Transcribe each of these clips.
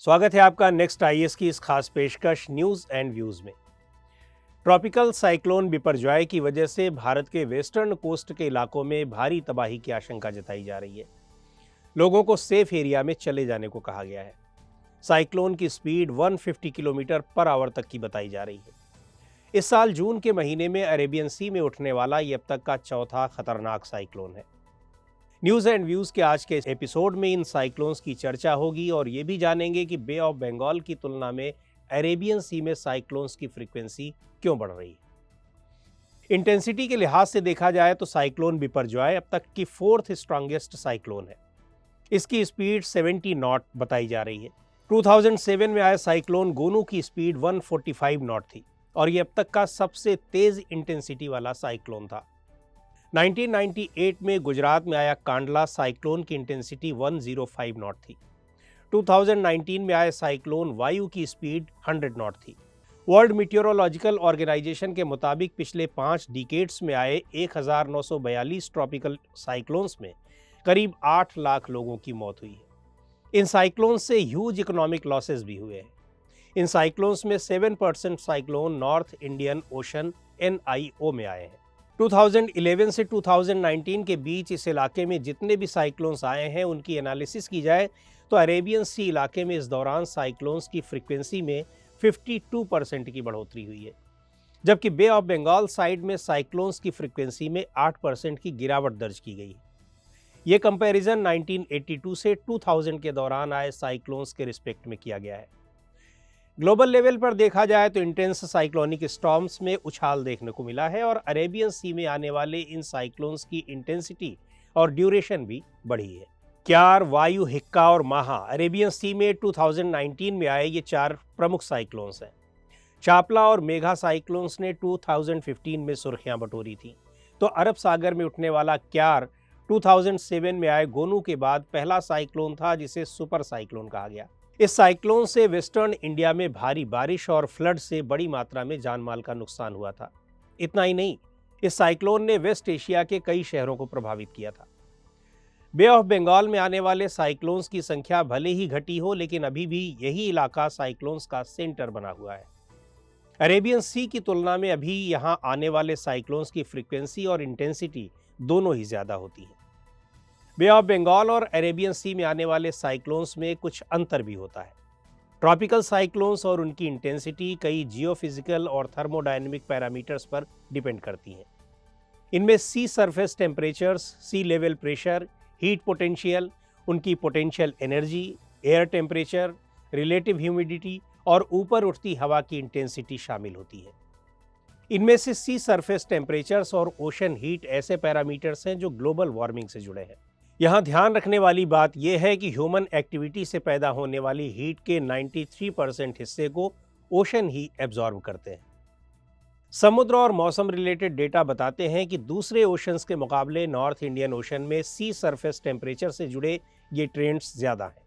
स्वागत है आपका नेक्स्ट आईएएस की इस खास पेशकश न्यूज़ एंड व्यूज़ में। ट्रॉपिकल साइक्लोन बिपरजॉय की वजह से भारत के वेस्टर्न कोस्ट के इलाकों में भारी तबाही की आशंका जताई जा रही है। लोगों को सेफ एरिया में चले जाने को कहा गया है। साइक्लोन की स्पीड 150 किलोमीटर पर आवर तक की बताई जा रही है। इस साल जून के महीने में अरेबियन सी में उठने वाला ये अब तक का चौथा खतरनाक साइक्लोन है। न्यूज़ एंड व्यूज़ के आज के इस एपिसोड में इन साइक्लोन्स की चर्चा होगी और ये भी जानेंगे कि बे ऑफ बंगाल की तुलना में अरेबियन सी में साइक्लोन्स की फ्रीक्वेंसी क्यों बढ़ रही है। इंटेंसिटी के लिहाज से देखा जाए तो साइक्लोन बिपरजॉय अब तक की फोर्थ स्ट्रॉन्गेस्ट साइक्लोन है। इसकी स्पीड 70 नॉट बताई जा रही है। 2007 में आए साइक्लोन गोनू की स्पीड 145 नॉट थी और ये अब तक का सबसे तेज इंटेंसिटी वाला साइक्लोन था। 1998 में गुजरात में आया कांडला साइक्लोन की इंटेंसिटी 105 नॉट थी। 2019 में आए साइक्लोन वायु की स्पीड 100 नॉट थी। वर्ल्ड मीटियोरोलॉजिकल ऑर्गेनाइजेशन के मुताबिक पिछले 5 डिकेड्स में आए 1942 ट्रॉपिकल साइक्लोन्स में करीब 8 लाख लोगों की मौत हुई है। इन साइक्लोन्स से ह्यूज इकोनॉमिक लॉसेस भी हुए हैं। इन साइक्लोन्स में 7% cyclone north Indian ocean NIO में आए हैं। 2011 से 2019 के बीच इस इलाके में जितने भी साइक्लोन्स आए हैं उनकी एनालिसिस की जाए तो अरेबियन सी इलाके में इस दौरान साइक्लोन्स की फ्रीक्वेंसी में 52% की बढ़ोतरी हुई है, जबकि बे ऑफ बंगाल साइड में साइक्लोन्स की फ्रीक्वेंसी में 8% की गिरावट दर्ज की गई है। ये कंपैरिजन 1982 से 2000 के दौरान आए साइक्लोन्स के रिस्पेक्ट में किया गया है। ग्लोबल लेवल पर देखा जाए तो इंटेंस साइक्लोनिक स्टॉर्म्स में उछाल देखने को मिला है और अरेबियन सी में आने वाले इन साइक्लोन्स की इंटेंसिटी और ड्यूरेशन भी बढ़ी है। क्यार, वायु, हिक्का और माहा अरेबियन सी में 2019 में आए ये 4 प्रमुख साइक्लोन्स हैं। चापला और मेघा साइक्लोन्स ने 2015 में सुर्खियां बटोरी थी, तो अरब सागर में उठने वाला क्यार 2007 में आए गोनू के बाद पहला साइक्लोन था जिसे सुपर साइक्लोन कहा गया। इस साइक्लोन से वेस्टर्न इंडिया में भारी बारिश और फ्लड से बड़ी मात्रा में जान माल का नुकसान हुआ था। इतना ही नहीं, इस साइक्लोन ने वेस्ट एशिया के कई शहरों को प्रभावित किया था। बे ऑफ बंगाल में आने वाले साइक्लोन्स की संख्या भले ही घटी हो, लेकिन अभी भी यही इलाका साइक्लोन्स का सेंटर बना हुआ है। अरेबियन सी की तुलना में अभी यहाँ आने वाले साइक्लोन्स की फ्रीक्वेंसी और इंटेंसिटी दोनों ही ज़्यादा होती है। बे ऑफ बंगाल और अरेबियन सी में आने वाले साइक्लोन्स में कुछ अंतर भी होता है। ट्रॉपिकल साइक्लोन्स और उनकी इंटेंसिटी कई जियोफिजिकल और थर्मोडायनेमिक पैरामीटर्स पर डिपेंड करती हैं। इनमें सी सरफेस टेम्परेचर्स, सी लेवल प्रेशर, हीट पोटेंशियल, उनकी potential energy, air temperature, relative humidity और ऊपर उठती हवा की इंटेंसिटी शामिल होती है। इनमें से सी सरफेस टेम्परेचर्स और ओशन हीट ऐसे पैरामीटर्स हैं जो ग्लोबल वार्मिंग से जुड़े हैं। यहाँ ध्यान रखने वाली बात यह है कि ह्यूमन एक्टिविटी से पैदा होने वाली हीट के 93% हिस्से को ओशन ही एब्जॉर्ब करते हैं। समुद्र और मौसम रिलेटेड डेटा बताते हैं कि दूसरे ओशंस के मुकाबले नॉर्थ इंडियन ओशन में सी सरफेस टेम्परेचर से जुड़े ये ट्रेंड्स ज़्यादा हैं।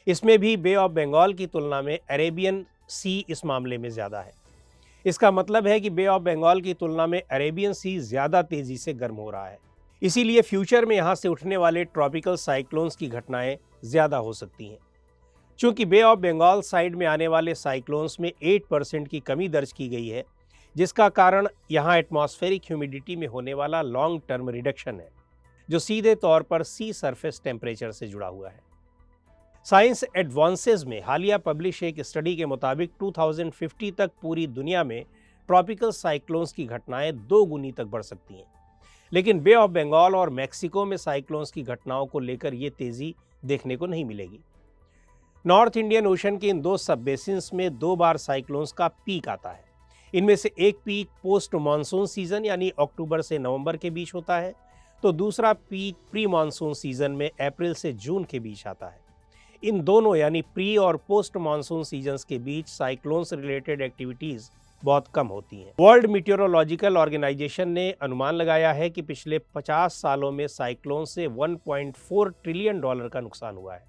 इसमें भी बे ऑफ बंगाल की तुलना में अरेबियन सी इस मामले में ज़्यादा है। इसका मतलब है कि बे ऑफ बंगाल की तुलना में अरेबियन सी ज़्यादा तेज़ी से गर्म हो रहा है। इसीलिए फ्यूचर में यहाँ से उठने वाले ट्रॉपिकल साइक्लोन्स की घटनाएं ज़्यादा हो सकती हैं। चूँकि बे ऑफ बंगाल साइड में आने वाले साइक्लोन्स में 8% की कमी दर्ज की गई है, जिसका कारण यहाँ एटमॉस्फेरिक ह्यूमिडिटी में होने वाला लॉन्ग टर्म रिडक्शन है, जो सीधे तौर पर सी सरफेस टेम्परेचर से जुड़ा हुआ है। साइंस एडवांसेस में हालिया पब्लिश एक स्टडी के मुताबिक 2050 तक पूरी दुनिया में ट्रॉपिकल साइक्लोन्स की घटनाएं 2 गुनी तक बढ़ सकती हैं, लेकिन बे ऑफ बंगाल और मैक्सिको में साइक्लोन्स की घटनाओं को लेकर ये तेज़ी देखने को नहीं मिलेगी। नॉर्थ इंडियन ओशन के इन 2 सब बेसिन्स में 2 बार साइक्लोन्स का पीक आता है। इनमें से एक पीक पोस्ट मानसून सीजन यानी अक्टूबर से नवंबर के बीच होता है, तो दूसरा पीक प्री मानसून सीजन में अप्रैल से जून के बीच आता है। इन दोनों यानी प्री और पोस्ट मानसून सीजन्स के बीच साइक्लोन्स रिलेटेड एक्टिविटीज़ बहुत कम होती हैं। वर्ल्ड मीटियोरोलॉजिकल ऑर्गेनाइजेशन ने अनुमान लगाया है कि पिछले 50 सालों में साइक्लोन से $1.4 ट्रिलियन का नुकसान हुआ है।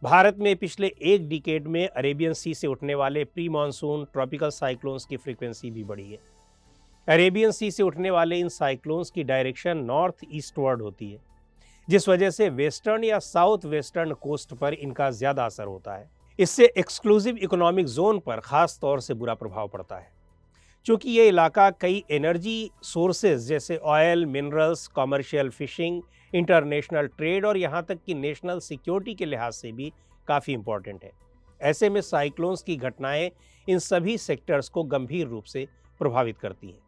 भारत में पिछले एक डिकेड में अरेबियन सी से उठने वाले प्री मानसून ट्रॉपिकल साइक्लोन्स की फ्रीक्वेंसी भी बढ़ी है। अरेबियन सी से उठने वाले इन साइक्लोन्स की डायरेक्शन नॉर्थ ईस्टवर्ड होती है, जिस वजह से वेस्टर्न या साउथ वेस्टर्न कोस्ट पर इनका ज़्यादा असर होता है। इससे एक्सक्लूसिव इकोनॉमिक जोन पर खास तौर से बुरा प्रभाव पड़ता है। चूंकि ये इलाका कई एनर्जी सोर्सेज जैसे oil, minerals, commercial fishing, international trade और यहाँ तक कि नेशनल सिक्योरिटी के लिहाज से भी काफ़ी इंपॉर्टेंट है। ऐसे में साइक्लोन्स की घटनाएं इन सभी सेक्टर्स को गंभीर रूप से प्रभावित करती हैं।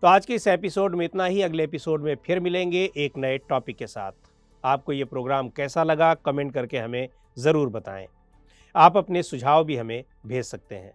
तो आज के इस एपिसोड में इतना ही। अगले एपिसोड में फिर मिलेंगे एक नए टॉपिक के साथ। आपको ये प्रोग्राम कैसा लगा कमेंट करके हमें ज़रूर बताएं। आप अपने सुझाव भी हमें भेज सकते हैं।